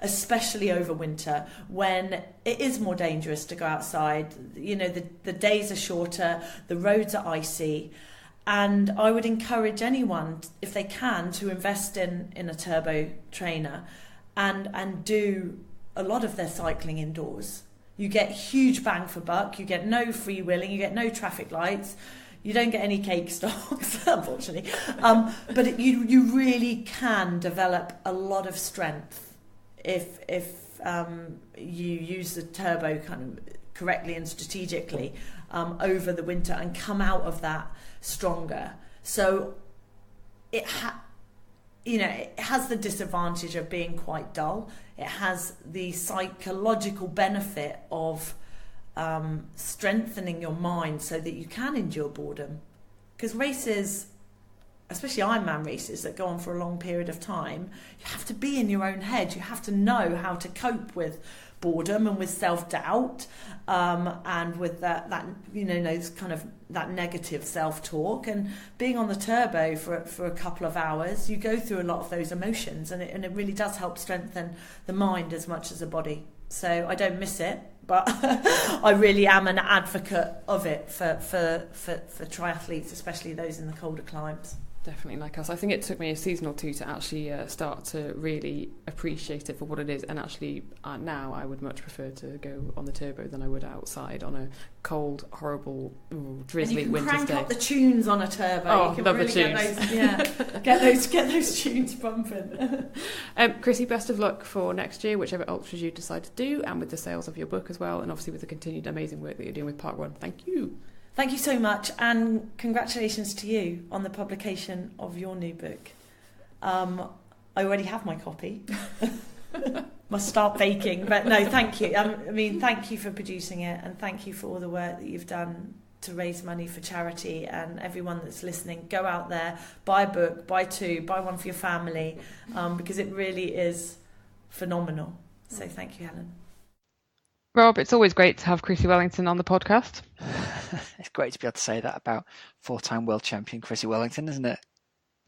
especially over winter when it is more dangerous to go outside. The days are shorter, the roads are icy, and I would encourage anyone, if they can, to invest in a turbo trainer and do a lot of their cycling indoors. You get huge bang for buck, you get no freewheeling, you get no traffic lights, you don't get any cake stops, unfortunately, but you really can develop a lot of strength if you use the turbo kind of correctly and strategically over the winter, and come out of that stronger. So it has the disadvantage of being quite dull. It has the psychological benefit of strengthening your mind so that you can endure boredom. Because races, especially Ironman races that go on for a long period of time, you have to be in your own head. You have to know how to cope with boredom and with self-doubt, and with that those kind of that negative self-talk. And being on the turbo for a couple of hours, you go through a lot of those emotions, and it really does help strengthen the mind as much as the body. So I don't miss it, but I really am an advocate of it for triathletes, especially those in the colder climes. Definitely like us. I think it took me a season or two to actually start to really appreciate it for what it is, and actually now I would much prefer to go on the turbo than I would outside on a cold, horrible, drizzly winter's day. And you can crank up the tunes on a turbo. Oh, you can love really the tunes. get those tunes pumping. Chrissie, best of luck for next year, whichever ultras you decide to do, and with the sales of your book as well, and obviously with the continued amazing work that you're doing with Part 1. Thank you. Thank you so much, and congratulations to you on the publication of your new book. I already have my copy. Must start baking, but no, thank you. Thank you for producing it, and thank you for all the work that you've done to raise money for charity. And everyone that's listening, go out there, buy a book, buy two, buy one for your family, because it really is phenomenal. So thank you, Helen. Rob, it's always great to have Chrissie Wellington on the podcast. It's great to be able to say that about four-time world champion Chrissie Wellington, isn't it?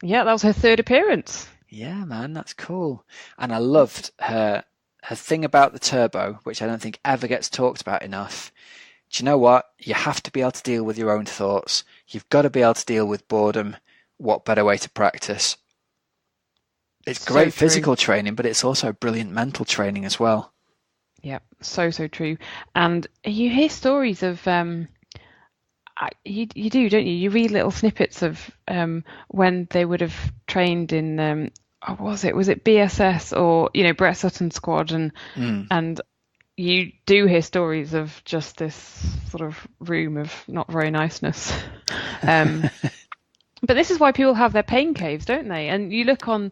Yeah, that was her third appearance. Yeah, man, that's cool. And I loved her thing about the turbo, which I don't think ever gets talked about enough. Do you know what? You have to be able to deal with your own thoughts. You've got to be able to deal with boredom. What better way to practice? It's great physical training, but it's also brilliant mental training as well. Yeah, so true. And you hear stories of you do, don't you? You read little snippets of when they would have trained in was it BSS or Brett Sutton's squad, and you do hear stories of just this sort of room of not very niceness. But this is why people have their pain caves, don't they? And you look on.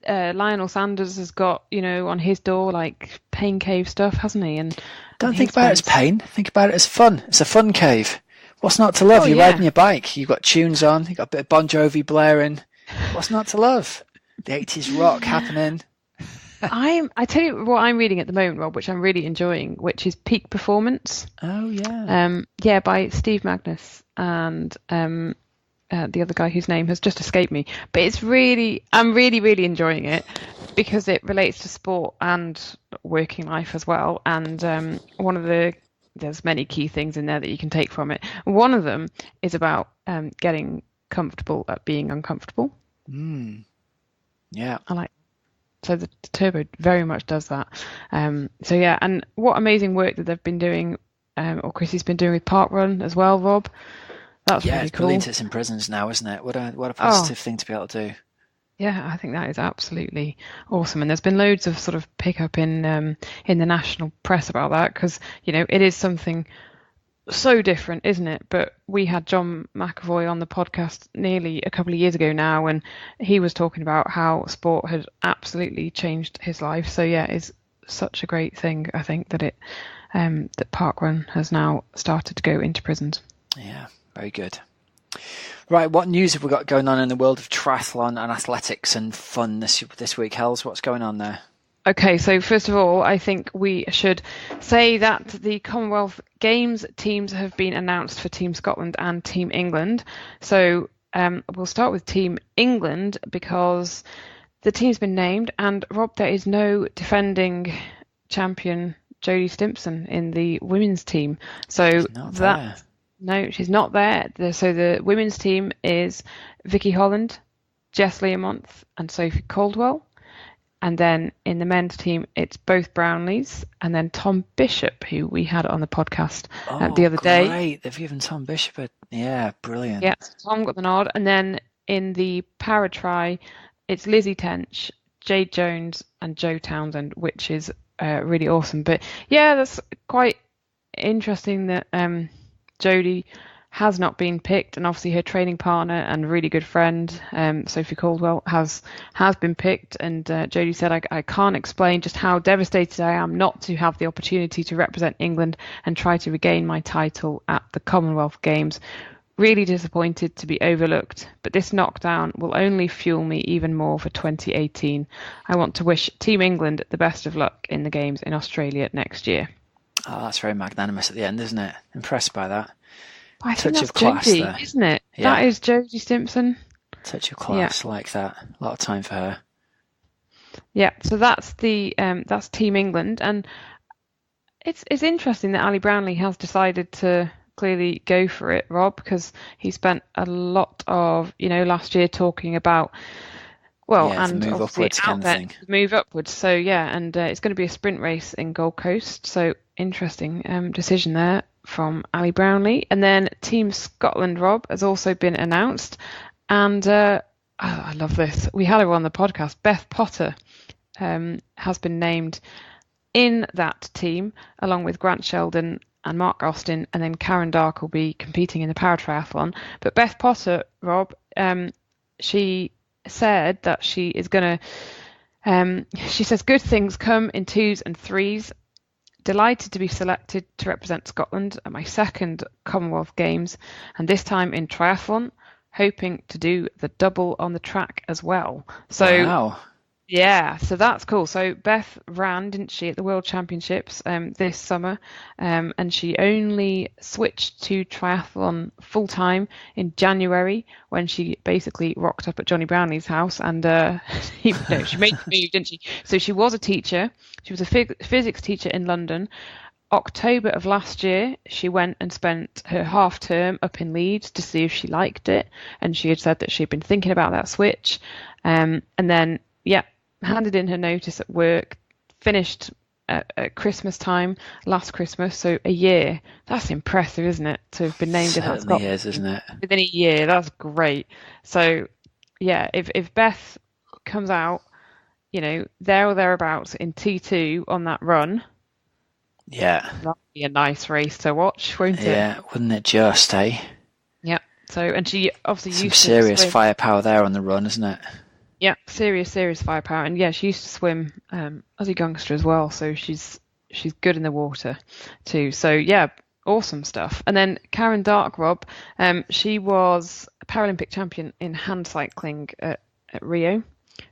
Lionel Sanders has got, on his door, like pain cave stuff, hasn't he? And don't think about it as pain. Think about it as fun. It's a fun cave. What's not to love? You're riding your bike. You've got tunes on. You've got a bit of Bon Jovi blaring. What's not to love? The 80s rock happening. I tell you what I'm reading at the moment, Rob, which I'm really enjoying, which is Peak Performance. Oh yeah. By Steve Magnus and the other guy whose name has just escaped me, but I'm really enjoying it because it relates to sport and working life as well. And one of the there's many key things in there that you can take from it. One of them is about getting comfortable at being uncomfortable. Yeah. So the turbo very much does that. So yeah, and what amazing work that they've been doing, or Chrissie's been doing with Parkrun as well, Rob. That's really it's cool. brilliant. It's in prisons now, isn't it? What a positive thing to be able to do. Yeah, I think that is absolutely awesome, and there's been loads of sort of pick up in the national press about that, because it is something so different, isn't it? But we had John McAvoy on the podcast nearly a couple of years ago now, and he was talking about how sport had absolutely changed his life. So yeah, it's such a great thing, I think, that that Parkrun has now started to go into prisons. Yeah, very good. Right, what news have we got going on in the world of triathlon and athletics and fun this week, Hells? What's going on there? Okay, so first of all, I think we should say that the Commonwealth Games teams have been announced for Team Scotland and Team England. So we'll start with Team England because the team's been named, and Rob, there is no defending champion Jodie Stimpson in the women's team. So no, she's not there. So the women's team is Vicky Holland, Jess Learmonth and Sophie Caldwell. And then in the men's team, it's both Brownlees and then Tom Bishop, who we had on the podcast the other day. Great, they've given Tom Bishop brilliant. Yeah, so Tom got the nod. And then in the para-tri, it's Lizzie Tench, Jade Jones and Jo Townsend, which is really awesome. But yeah, that's quite interesting that Jodie has not been picked, and obviously her training partner and really good friend Sophie Caldwell has been picked. And Jodie said, I can't explain just how devastated I am not to have the opportunity to represent England and try to regain my title at the Commonwealth Games. Really disappointed to be overlooked, but this knockdown will only fuel me even more for 2018. I want to wish Team England the best of luck in the Games in Australia next year. Oh, that's very magnanimous at the end, isn't it? Impressed by that. I think Touch that's of class Jodie, there. isn't it? Yeah. That is Jodie Stimpson. Touch of class, like that. A lot of time for her. Yeah, so that's that's Team England, and it's interesting that Ali Brownlee has decided to clearly go for it, Rob, because he spent a lot of last year talking about and move upwards kind of thing. Move upwards. So yeah, and it's going to be a sprint race in Gold Coast. So interesting decision there from Ali Brownlee. And then Team Scotland, Rob, has also been announced, and I love this. We had her on the podcast. Beth Potter has been named in that team, along with Grant Sheldon and Mark Austin, and then Karen Dark will be competing in the paratriathlon. But Beth Potter, Rob, she said that she is going to, she says, good things come in twos and threes. Delighted to be selected to represent Scotland at my second Commonwealth Games, and this time in triathlon, hoping to do the double on the track as well. So wow. Yeah, so that's cool. So Beth ran, didn't she, at the World Championships this summer, and she only switched to triathlon full time in January when she basically rocked up at Johnny Brownlee's house, and she made the move, didn't she? So she was a teacher. She was a physics teacher in London. October of last year, she went and spent her half term up in Leeds to see if she liked it, and she had said that she'd been thinking about that switch, and then handed in her notice at work, finished at Christmas time last Christmas, so a year. That's impressive, isn't it, to have been named in that spot? Certainly is, isn't it? Within a year, that's great. So yeah, if Beth comes out, there or thereabouts in T2 on that run, that'll be a nice race to watch, won't it? Yeah, wouldn't it just, eh? Yeah. So, and she obviously some used to serious swim. firepower there on the run, isn't it? Yeah, serious firepower, and yeah, she used to swim as a youngster as well, so she's good in the water too. So yeah, awesome stuff. And then Karen Dark, Rob, she was a Paralympic champion in hand cycling at Rio.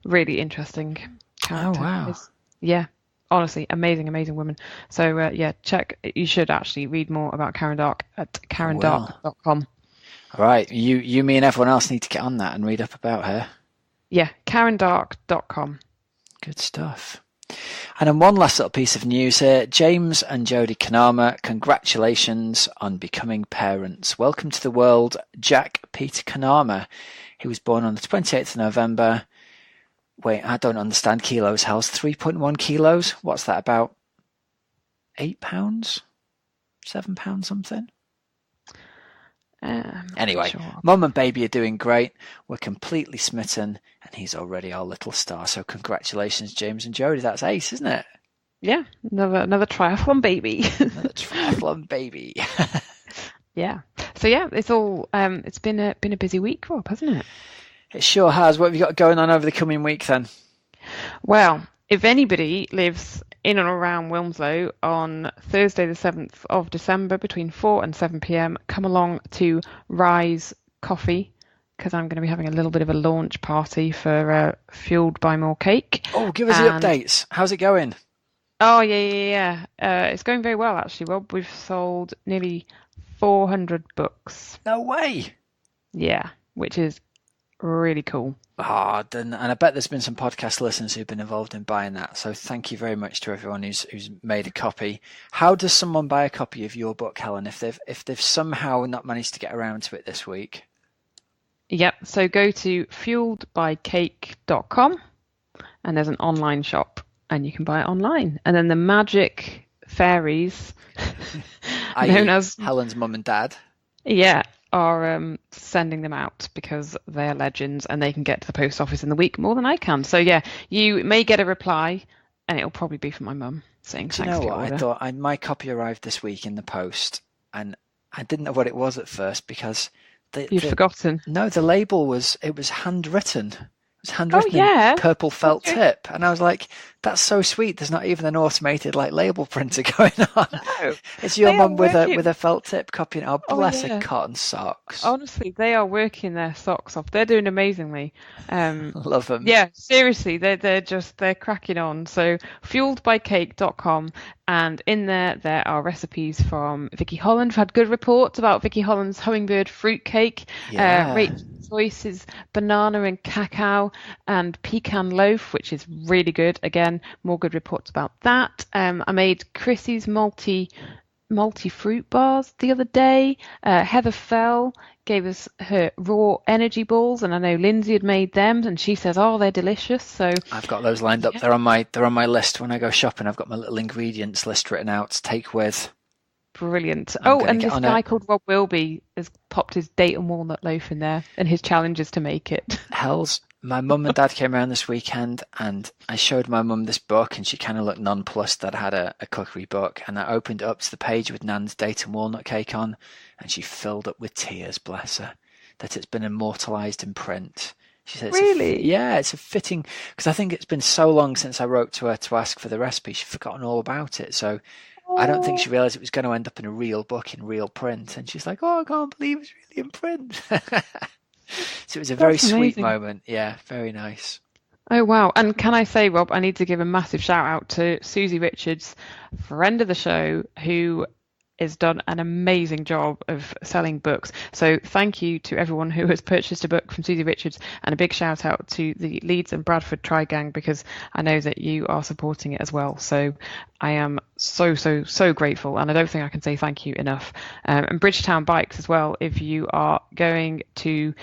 Really interesting character. Oh wow! Yeah, honestly, amazing woman. So check. You should actually read more about Karen Dark at karendark.com. All right, you, me, and everyone else need to get on that and read up about her. Yeah, karendark.com. Good stuff. And then one last little piece of news here. James and Jodie Kanama, congratulations on becoming parents. Welcome to the world, Jack Peter Kanama. He was born on the 28th of November. Wait, I don't understand kilos, Hals. 3.1 kilos? What's that, about 8 pounds? 7 pounds something? Anyway, sure. Mum and baby are doing great. We're completely smitten, and he's already our little star. So congratulations, James and Jodie. That's ace, isn't it? Yeah, another triathlon baby. Another triathlon baby. Yeah. So yeah, it's all. It's been a busy week, Rob, hasn't it? It sure has. What have you got going on over the coming week then? Well, if anybody lives in and around Wilmslow on Thursday the 7th of December between 4 and 7 p.m, come along to Rise Coffee, because I'm going to be having a little bit of a launch party for Fueled by More Cake. Oh, give us the updates. How's it going? Oh, yeah. It's going very well, actually, Rob. We've sold nearly 400 books. No way. Yeah, which is really cool. And I bet there's been some podcast listeners who've been involved in buying that. So thank you very much to everyone who's made a copy. How does someone buy a copy of your book, Helen, if they've somehow not managed to get around to it this week? Yep. So go to fueledbycake.com and there's an online shop and you can buy it online. And then the magic fairies, known as Helen's mum and dad. Yeah. Are sending them out because they're legends and they can get to the post office in the week more than I can. So yeah, you may get a reply and it'll probably be from my mum saying thanks. Do you know what? I thought my copy arrived this week in the post and I didn't know what it was at first because you'd forgotten. No, the label was handwritten. It was handwritten in purple felt tip, and I was like, "That's so sweet." There's not even an automated label printer going on. No, it's your mum with a felt tip copying. Oh, bless her cotton socks. Honestly, they are working their socks off. They're doing amazingly. Love them. Yeah, seriously, they're cracking on. So fueledbycake.com, and in there are recipes from Vicky Holland. We've had good reports about Vicky Holland's hummingbird fruit cake. Yeah. Rachel Joyce's banana and cacao and pecan loaf, which is really good. Again, more good reports about that. I made Chrissie's multi fruit bars the other day. Heather Fell gave us her raw energy balls, and I know Lindsay had made them, and she says, "Oh, they're delicious." So I've got those lined up. They're on my list when I go shopping. I've got my little ingredients list written out to take with. Brilliant. And this guy called Rob Wilby has popped his date and walnut loaf in there, and his challenge is to make it. Hells. My mum and dad came around this weekend and I showed my mum this book and she kind of looked nonplussed that I had a cookery book, and I opened up to the page with Nan's date and walnut cake on and she filled up with tears, bless her, that it's been immortalised in print. She said, "Really? It's a fitting," because I think it's been so long since I wrote to her to ask for the recipe, she'd forgotten all about it. So I don't think she realised it was going to end up in a real book in real print. And she's like, "Oh, I can't believe it's really in print." So it was a very sweet moment. Yeah, very nice. Oh, wow. And can I say, Rob, I need to give a massive shout out to Susie Richards, friend of the show, who has done an amazing job of selling books. So thank you to everyone who has purchased a book from Susie Richards, and a big shout out to the Leeds and Bradford Tri-Gang, because I know that you are supporting it as well. So I am so grateful, and I don't think I can say thank you enough. And Bridgetown Bikes as well, if you are going to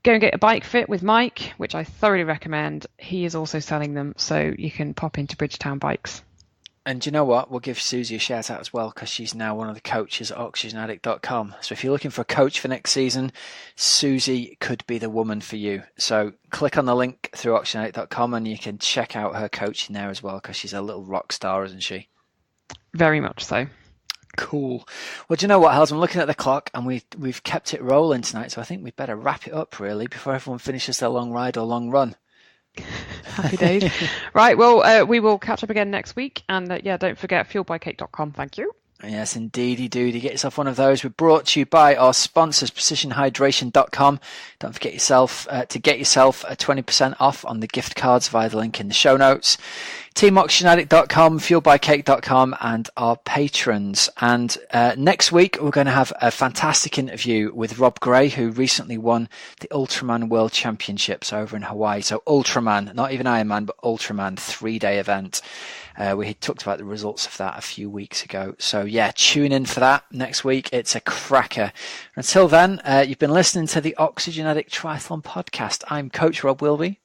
go and get a bike fit with Mike, which I thoroughly recommend, he is also selling them, so you can pop into Bridgetown Bikes. And you know what? We'll give Susie a shout out as well, because she's now one of the coaches at oxygenaddict.com. So if you're looking for a coach for next season, Susie could be the woman for you. So click on the link through oxygenaddict.com and you can check out her coaching there as well, because she's a little rock star, isn't she? Very much so. Cool. Well, do you know what, Hals? I'm looking at the clock and we've kept it rolling tonight, so I think we'd better wrap it up really before everyone finishes their long ride or long run. Happy days. Right, well, we will catch up again next week, and don't forget fueledbycake.com. Thank you. Yes, indeedy doody. Get yourself one of those. We're brought to you by our sponsors, precisionhydration.com. Don't forget to get yourself a 20% off on the gift cards via the link in the show notes. TeamOxygenAddict.com, FuelByCake.com, and our patrons. And next week, we're going to have a fantastic interview with Rob Gray, who recently won the Ultraman World Championships over in Hawaii. So Ultraman, not even Ironman, but Ultraman, 3-day event. We had talked about the results of that a few weeks ago. So yeah, tune in for that next week. It's a cracker. Until then, you've been listening to the Oxygen Addict Triathlon Podcast. I'm Coach Rob Wilby.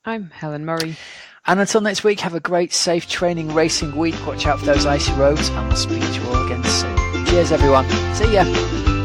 I'm Helen Murray. And until next week, have a great, safe training, racing week. Watch out for those icy roads, and we'll speak to you all again soon. Cheers, everyone. See ya.